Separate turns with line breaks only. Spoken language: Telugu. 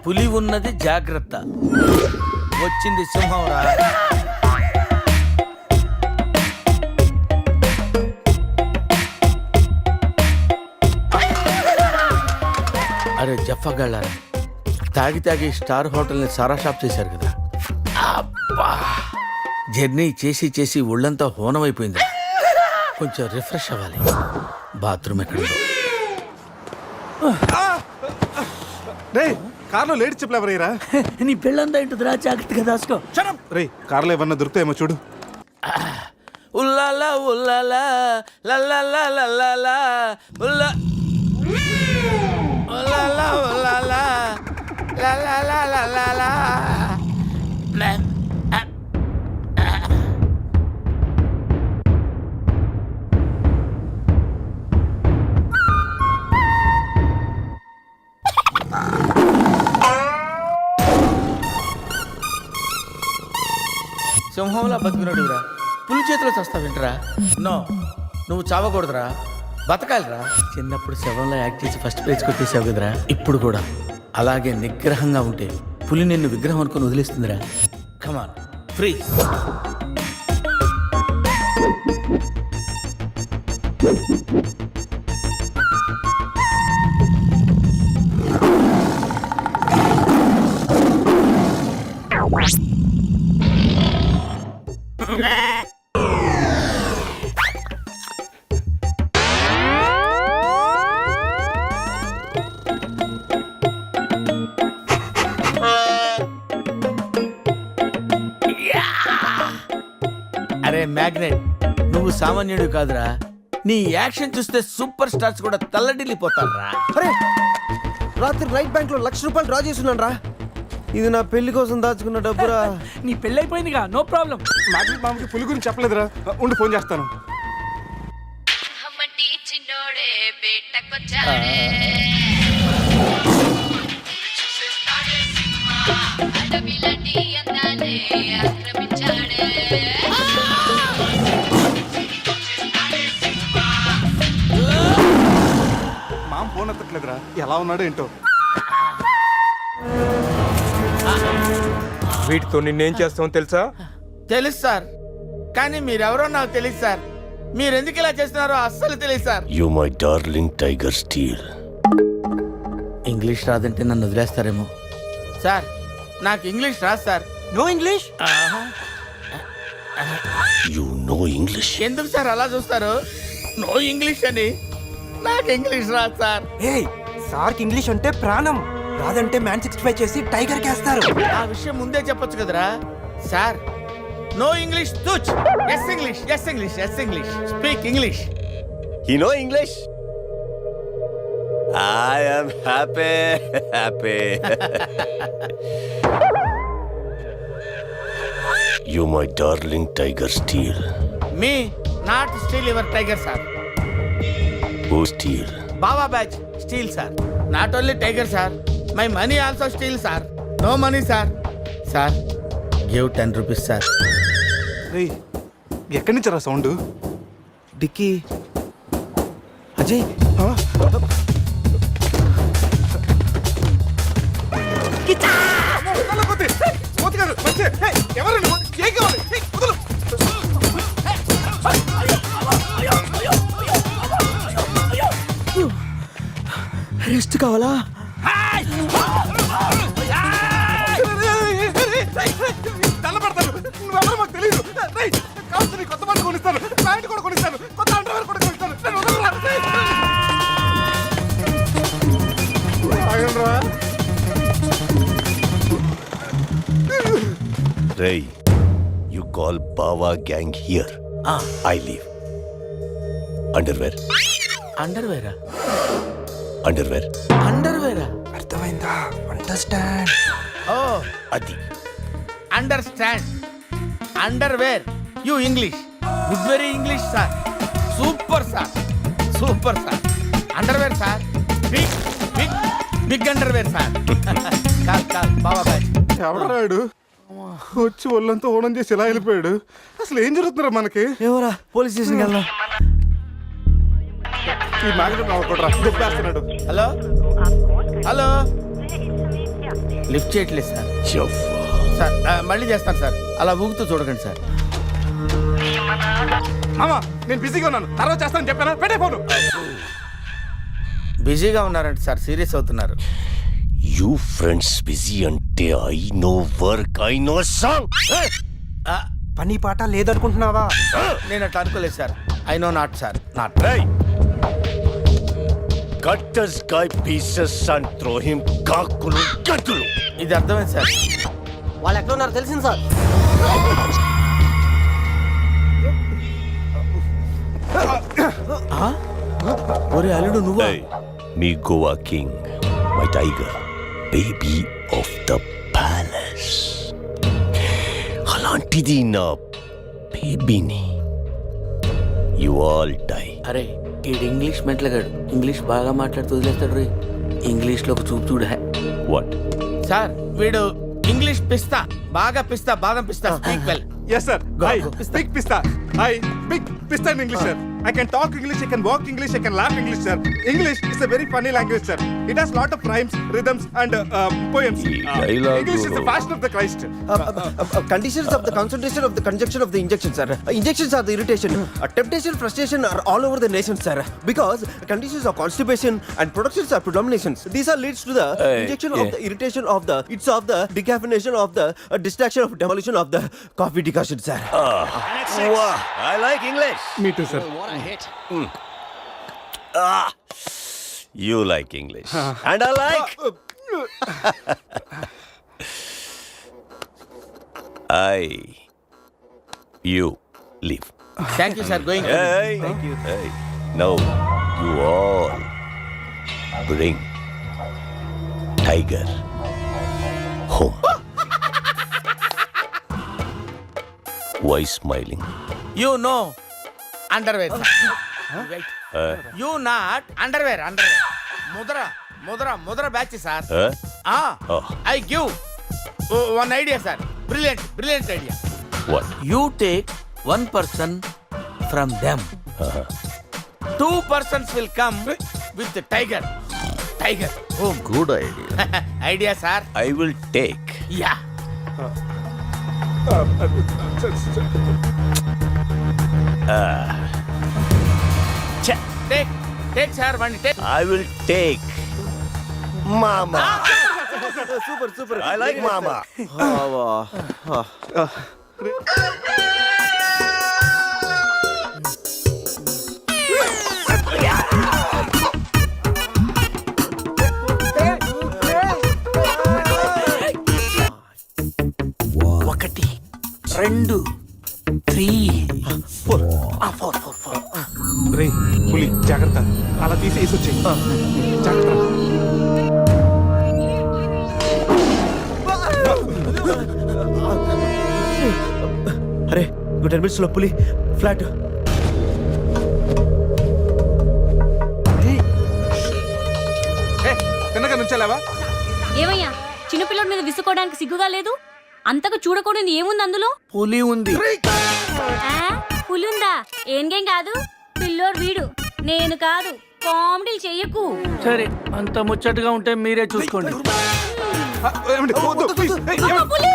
పులి ఉన్నది జాగ్రత్త, వచ్చింది సింహం రా. అరే జఫాగాళ్ళారా, తాగి తాగి స్టార్ హోటల్ని సారా షాప్ చేశారు కదా. అబ్బా, జర్నీ చేసి చేసి ఒళ్ళంతా హోనమైపోయింది. కొంచెం రిఫ్రెష్ అవ్వాలి. బాత్రూమ్ ఎక్కడుందో.
రే కార్లో లేడీ చెప్పులు ఎవరయ్యరా?
నీ పెళ్ళంతా ఇంటుందిరా, జాగ్రత్తగా దాసుకో.
రే కార్లో ఏమన్నా దొరుకుతాయేమో చూడు.
ఉల్లాలా ఉల్లాలా లల్లాలా లల్లాలా ఉల్లా ఉల్లాలా ఉల్లాలా లల్లాలా లల్లాలా. సింహంలా బతుకున్నాడురా, పులి చేతిలో చస్తావేంటరా? నో, నువ్వు చావకూడదురా, బతకాలిరా. చిన్నప్పుడు శవంలో యాక్ట్ చేసి ఫస్ట్ ప్రైజ్ కొట్టేసావు కదరా, ఇప్పుడు కూడా అలాగే నిగ్రహంగా ఉంటే పులి నిన్ను విగ్రహం అనుకుని వదిలేస్తుందిరా. కమాన్, ఫ్రీ. అరే మ్యాగ్నెట్, నువ్వు సామాన్యుడు కాదురా. నీ యాక్షన్ చూస్తే సూపర్ స్టార్స్ కూడా తల్లడిల్లిపోతారా.
అరే రాత్రి రైట్ బ్యాంక్ లో ₹1,00,000 డ్రా చేస్తున్నాను రా. ఇది నా పెళ్లి కోసం దాచుకున్న డబ్బురా.
నీ పెళ్ళైపోయిందిగా, నో ప్రాబ్లం.
మ్యాగ్నెట్ మామకి పులి గురించి చెప్పలేదురా. ఉండి ఫోన్ చేస్తాను. మామ ఫోన్ ఎత్తట్లేదురా, ఎలా ఉన్నాడో ఏంటో.
వీటితో నిన్నేం చేస్తామో తెలుసా?
తెలుసు సార్, కానీ మీరెవరో నాకు తెలియదు సార్. మీరెందుకు ఇలా చేస్తున్నారో అస్సలు తెలియదు sir.
You my darling tiger steel.
English రాదంటే నన్ను వదిలేస్తారేమో సార్. నాకు ఇంగ్లీష్ రాదు sir.
No English?
You know English.
ఎందుకు సార్ అలా చూస్తారు? నో ఇంగ్లీష్ అని. నాకు ఇంగ్లీష్ రాదు సార్.
ఏయ్, సార్కి ఇంగ్లీష్ అంటే ప్రాణం. రాదంటే మ్యాన్ 65 చేసి టైగర్ కేస్తారు.
ఆ విషయం ముందే చెప్పొచ్చు కదరా sir. No English touch. Yes English, yes English, yes English. Speak English.
You know English? I am happy. You my darling tiger steel.
Me not steal your tiger sir.
Who steal?
Baba batch steal sir. Not only tiger sir, my money also steal sir. No money sir. Sir give ₹10 sir.
రే ఎక్కడి నుంచి రా సౌండ్?
డిక్కీ అజయ్. రెస్ట్ కావాలా?
నువ్వెవరో మాకు తెలియదు. కావచ్చు, కొత్త బట్టలు కొనిస్తాను, ప్యాంట్ కూడా కొనిస్తాను, కొత్త అండర్వేర్ కూడా కొనిస్తాను.
Ray, you call Bawa gang here. I leave. Underwear.
అండర్వేరా?
Underwear.
అండర్వేరా?
అర్థమైందా? అండర్స్టాండ్.
ఓ,
Adi.
Understand. Underwear. You English. Good very English sir. Super sir, super sir. Underwear sir, big big big underwear sir. Call call బాబా బ్యాచ్.
ఎవడాడు వచ్చి ఒళ్ళంతా ఓనం చేసి ఇలా వెళ్ళిపోయాడు? అసలు ఏం జరుగుతున్నారా మనకి?
ఏమోరా, పోలీస్ స్టేషన్కి వెళ్దాం.
ఈ మ్యాగ్నెట్ నవ్వకూడరా, దుబ్బేస్తున్నాడు.
హలో హలో లిఫ్ట్ చేయట్లేదు సార్.
యవ్వా.
సార్ మళ్ళీ చేస్తాను సార్. అలా ఊగుతూ చూడకండి సార్.
మామా నేను బిజీగా ఉన్నాను, తర్వాత చేస్తానని చెప్పాను. పెట్టే ఫోను.
బిజీగా ఉన్నారంట సార్, సీరియస్ అవుతున్నారు.
యూ ఫ్రెండ్స్ బిజీ అంటే I know work, I know song.
పని పాట లేదనుకుంటున్నావా?
నేను అట్లా అనుకోలేదు sir. I know not sir, not.
Cut this guy pieces and throw him కాకులు గతులు.
ఇది అర్థమైంది సార్.
వాళ్ళు ఎక్కడ ఉన్నారో తెలిసింది సార్.
ఒరే అల్లుడు నువ్వు
Hey, me Goa king, my tiger, baby of the palace. అలాంటిది నా బేబీని. You all die.
అరే ఈడు ఇంగ్లీష్ మెట్లగాడు, ఇంగ్లీష్ బాగా మాట్లాడుతూ వదిలేస్తాడు రే. ఇంగ్లీష్లో ఒక చూపు చూడ.
వాట్?
సార్ వీడు ఇంగ్లీష్ పిస్తా, బాగా పిస్తా, బాదం పిస్తా. Speak well.
Yes sir. Hi. Big pista. Hi. Big pista in English sir. I can talk English, I can walk English, I can laugh English sir. English is a very funny language sir. It has lot of rhymes, rhythms and poems.
dialogue
English is the fashion of the Christ.
Conditions of the concentration of the conjunction of the injection, sir. Injections are the irritation. Temptation, frustration are all over the nation, sir. Because conditions of constipation and productions are predominations. These are leads to the injection of the irritation of the, it's of the decaffeination of the distraction of demolition of the coffee decoction, sir.
I like English.
Me too sir.
You like English. And I like. You leave.
Thank you sir. Going.
Hey. Thank you. Hey. Now you all bring Tiger home. Why smiling?
You know underwear. You not underwear. Underwear Mudra Mudra Mudra batch sir.
Oh.
I give one idea sir. Brilliant brilliant idea.
What?
You take 1 person from them. 2 persons will come with tiger. Tiger home.
Good idea.
Idea sir.
I will take.
Yeah. Take take sir one take.
I will take Mama.
Super, super.
I like Mama.
ఒకటి 2 3 4.
రే పులి జాగ్రత్త, అలా తీసి వేసి వచ్చేయి. జాగ్రత్త.
అరే ఇంకో 10 minutes లో పులి ఫ్లాట్.
తిన్నగా నుంచెలావా?
ఏమయ్యా చిన్నపిల్లడి మీద విసుకోవడానికి సిగ్గుగా లేదు? అంతకు చూడకూడదు ఏముంది అందులో?
పులి ఉంది.
పులుందా? ఏం కాదు, పిల్లోడు వీడు, నేను కాదు. కామెడీలు చెయ్యకు.
సరే అంత ముచ్చటగా ఉంటే మీరే చూసుకోండి.
ఏమండి? వద్దు, please. ఏయ్, ఏమండి?
పులి